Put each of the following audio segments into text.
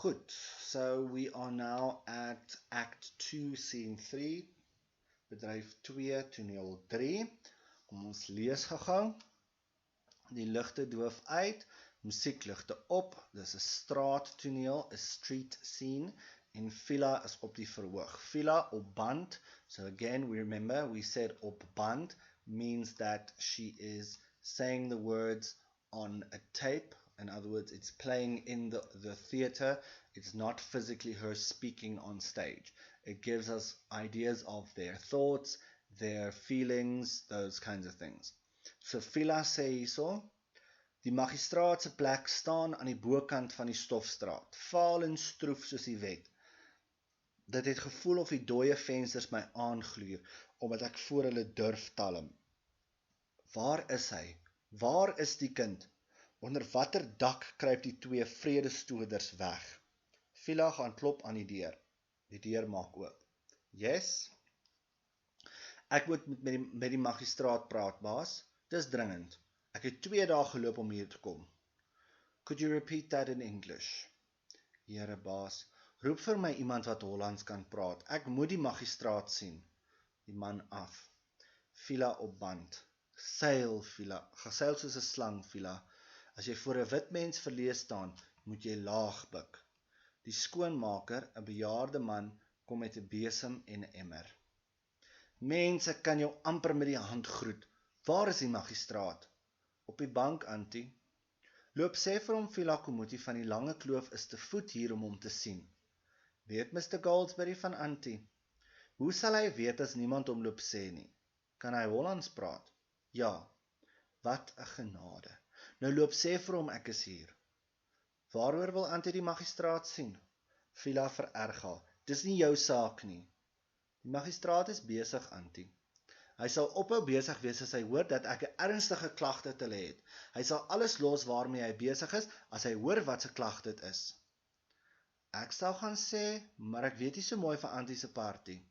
Goed, so we are now at Act 2, Scene 3, Bedryf 2, Toneel 3. Kom ons lees gou. Die ligte doof uit, musiekligte op, dis 'n straattoneel, 'n street scene, en Fiela is op die verhoog. Fiela op band, so again, we remember, we said op band, means that she is saying the words on a tape. In other words, it's playing in the theater. It's not physically her speaking on stage. It gives us ideas of their thoughts, their feelings, those kinds of things. So Fiela sê hierso, die magistraat se plek staan aan die bokant van die stofstraat, vaal en stroef soos die wet. Dit het gevoel of die dooie vensters my aangluur, omdat ek voor hulle durf talm. Waar is hy? Waar is die kind? Onder watter dak kruip die twee vredestoders weg? Fiela gaan klop aan die deur. Die deur maak oop. Yes? Ek moet met die magistraat praat, baas. Dis dringend. Ek het 2 dae geloop om hier te kom. Could you repeat that in English? Here, baas. Roep vir my iemand wat Hollands kan praat. Ek moet die magistraat sien. Die man af. Fiela op band. Seil, Fiela. Geseil soos 'n slang, Fiela. As jy voor 'n wit mens verlees staan, moet jy laag buk. Die skoonmaker, 'n bejaarde man, kom met 'n besem en 'n emmer. Mense kan jou amper met die hand groet. Waar is die magistraat? Op die bank, auntie. Loop sê vir hom Fiela Komuti van die lange kloof is te voet hier om hom te sien. Weet Mr. Goldsberry van auntie? Hoe sal hy weet as niemand hom loop sê nie? Kan hy Hollands praat? Ja. Wat 'n genade. Nou loop sê vir hom ek is hier. Waaroor wil auntie die magistraat sien? Fiela vererg haar. Dis nie jou saak nie. Die magistraat is besig, auntie. Hy sal ophou besig wees as hy hoor dat ek 'n ernstige klagte te lê het. Hy sal alles los waarmee hy besig is as hy hoor wat se klag dit is. Ek sal gaan sê, maar ek weet nie so mooi van auntie se party.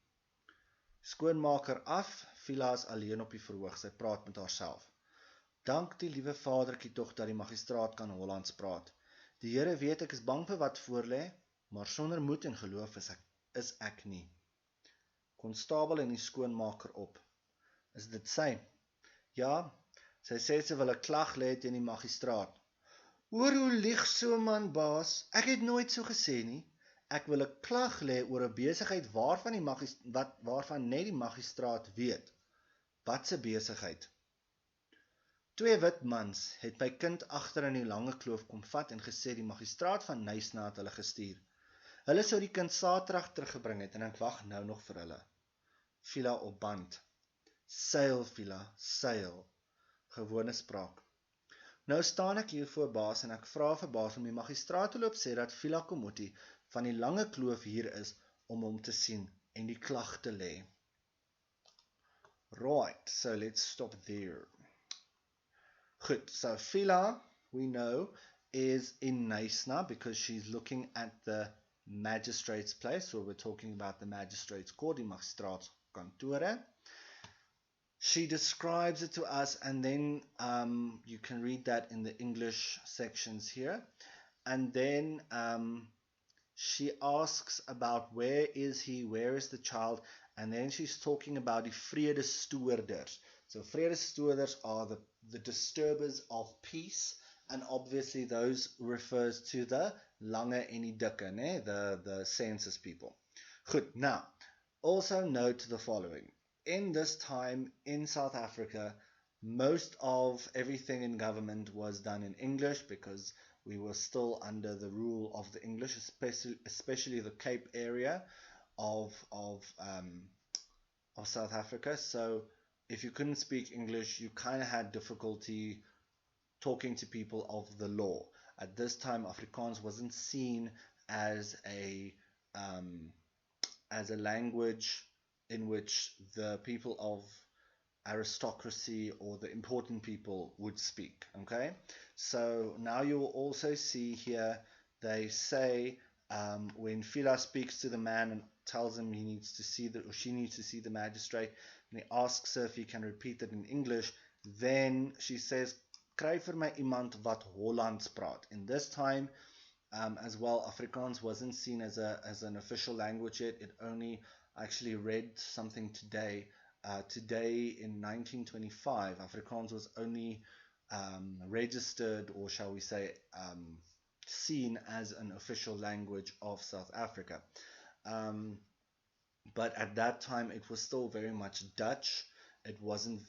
Skoonmaker af, Fiela is alleen op die verhoog, sy praat met haarself. Dank die liewe Vadertjie tog dat die magistraat kan Hollands praat. Die Here weet ek is bang vir wat voorlê, maar sonder moed en geloof is ek nie. Konstabel en die skoonmaker op. Is dit sy? Ja, sy sê sy wil 'n klag lê teen die magistraat. Oor hoe lieg so man, baas? Ek het nooit so gesê nie. Ek wil 'n klag lê oor 'n besigheid waarvan net die magistraat weet. Wat se besigheid? 2 wit mans het my kind agter in die lange kloof kom vat en gesê die magistraat van Nysna het hulle gestuur. Hulle sou die kind Saterdag teruggebring het en ek wag nou nog vir hulle. Fiela op band. Seil, Fiela, seil. Gewone spraak. Nou staan ek hier voor baas en ek vra vir baas om die magistraat te loop sê dat Fiela Komuti van die lange kloof hier is om hom te sien en die klag te lê. Right, so let's stop there. Goed, so Fiela, we know, is in Nysna because she's looking at the magistrate's place, or we're talking about the magistrate's court, die magistraatskantore. She describes it to us, and then you can read that in the English sections here. And then she asks about where is he, where is the child, and then she's talking about die vredestoders. So vredestoders are the disturbers of peace, and obviously those refers to the lange en die dikke, né? The census people. Goed, now, also note the following. In this time in South Africa, most of everything in government was done in English because we were still under the rule of the English, especially the Cape area of South Africa. So if you couldn't speak English, you kind of had difficulty talking to people of the law. At this time, Afrikaans wasn't seen as a language in which the people of aristocracy or the important people would speak. Okay, so now you will also see here they say when Fiela speaks to the man and tells him he needs to see or she needs to see the magistrate, and he asks her if he can repeat it in English, then she says, kry vir my iemand wat Hollands praat. In this time, as well, Afrikaans wasn't seen as an official language yet. It only actually read something today. Today in 1925, Afrikaans was only registered, or shall we say, seen as an official language of South Africa. But at that time, it was still very much Dutch. It wasn't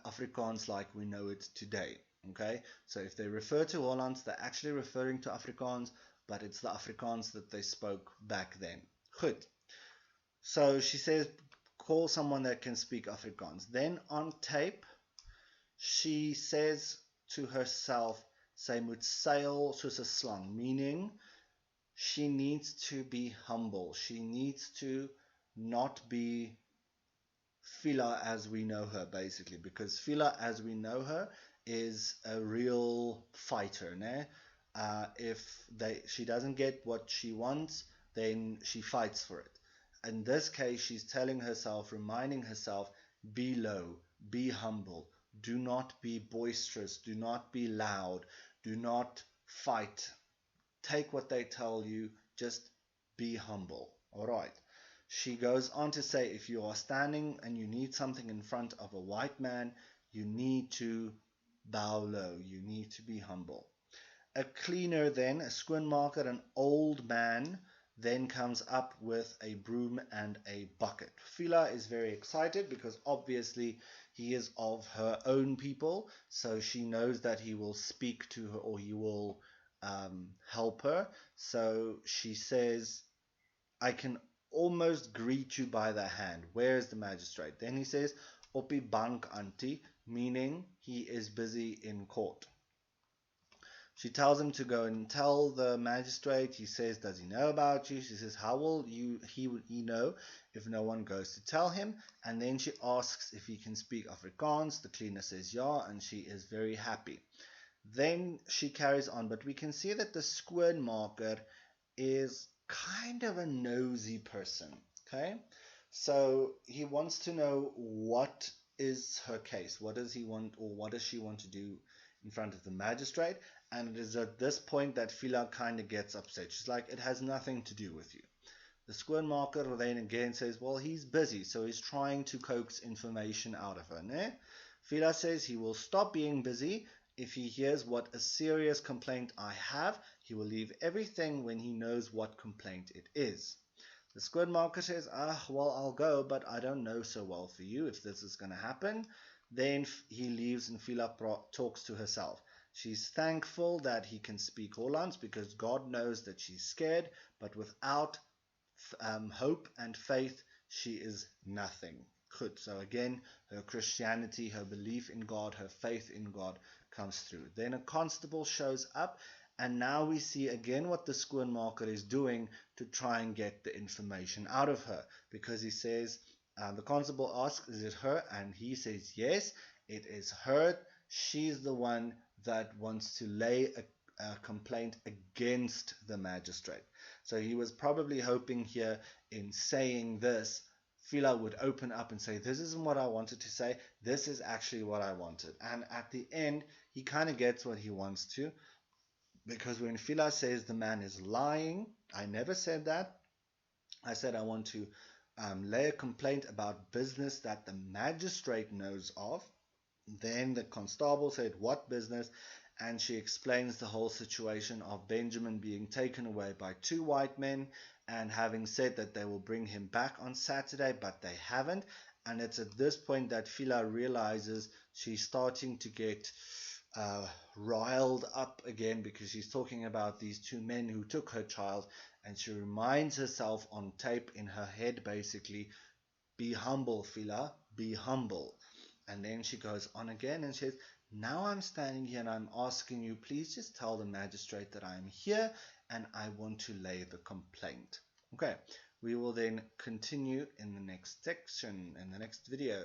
Afrikaans like we know it today. Okay, so if they refer to Hollands, they're actually referring to Afrikaans, but it's the Afrikaans that they spoke back then. Goed. So she says, call someone that can speak Afrikaans. Then on tape, she says to herself, sy moet seil soos 'n slang, meaning she needs to be humble. She needs to not be Fiela as we know her, basically, because Fiela as we know her is a real fighter. Ne? If she doesn't get what she wants, then she fights for it. In this case, she's telling herself, reminding herself, be low, be humble, do not be boisterous, do not be loud, do not fight. Take what they tell you, just be humble. All right. She goes on to say, if you are standing and you need something in front of a white man, you need to bow low. You need to be humble. A cleaner then, a skoonmaker, an old man, then comes up with a broom and a bucket. Fiela is very excited because obviously he is of her own people, so she knows that he will speak to her, or he will help her. So she says, I can almost greet you by the hand. Where is the magistrate? Then he says, op die bank, auntie, meaning he is busy in court. She tells him to go and tell the magistrate. He says, does he know about you? She says, how will he know if no one goes to tell him? And then she asks if he can speak Afrikaans. The cleaner says yeah, and she is very happy. Then she carries on, but we can see that the skoonmaker is kind of a nosy person. Okay, so he wants to know what is her case. What does he want, or what does she want to do in front of the magistrate? And it is at this point that Fiela kind of gets upset. She's like, it has nothing to do with you. The skoonmaker then again says, well, he's busy, so he's trying to coax information out of her. Ne? Fiela says he will stop being busy if he hears what a serious complaint I have. He will leave everything when he knows what complaint it is. The skoonmaker says, well, I'll go, but I don't know so well for you if this is going to happen. Then he leaves and Fiela talks to herself. She's thankful that he can speak Hollands because God knows that she's scared, but without hope and faith, she is nothing. Good. So again, her Christianity, her belief in God, her faith in God comes through. Then a constable shows up, and now we see again what the skoonmaker is doing to try and get the information out of her, because he says, the constable asks, is it her? And he says, yes, it is her. She's the one that wants to lay a complaint against the magistrate. So he was probably hoping here in saying this, Fiela would open up and say, this isn't what I wanted to say, this is actually what I wanted. And at the end, he kind of gets what he wants to, because when Fiela says the man is lying, I never said that. I said I want to lay a complaint about business that the magistrate knows of. Then the constable said, what business? And she explains the whole situation of Benjamin being taken away by two white men, and having said that they will bring him back on Saturday, but they haven't. And it's at this point that Fiela realizes she's starting to get riled up again, because she's talking about these two men who took her child, and she reminds herself on tape in her head, basically, be humble, Fiela, be humble. And then she goes on again and says, now I'm standing here and I'm asking you, please just tell the magistrate that I'm here and I want to lay the complaint. Okay, we will then continue in the next section, in the next video.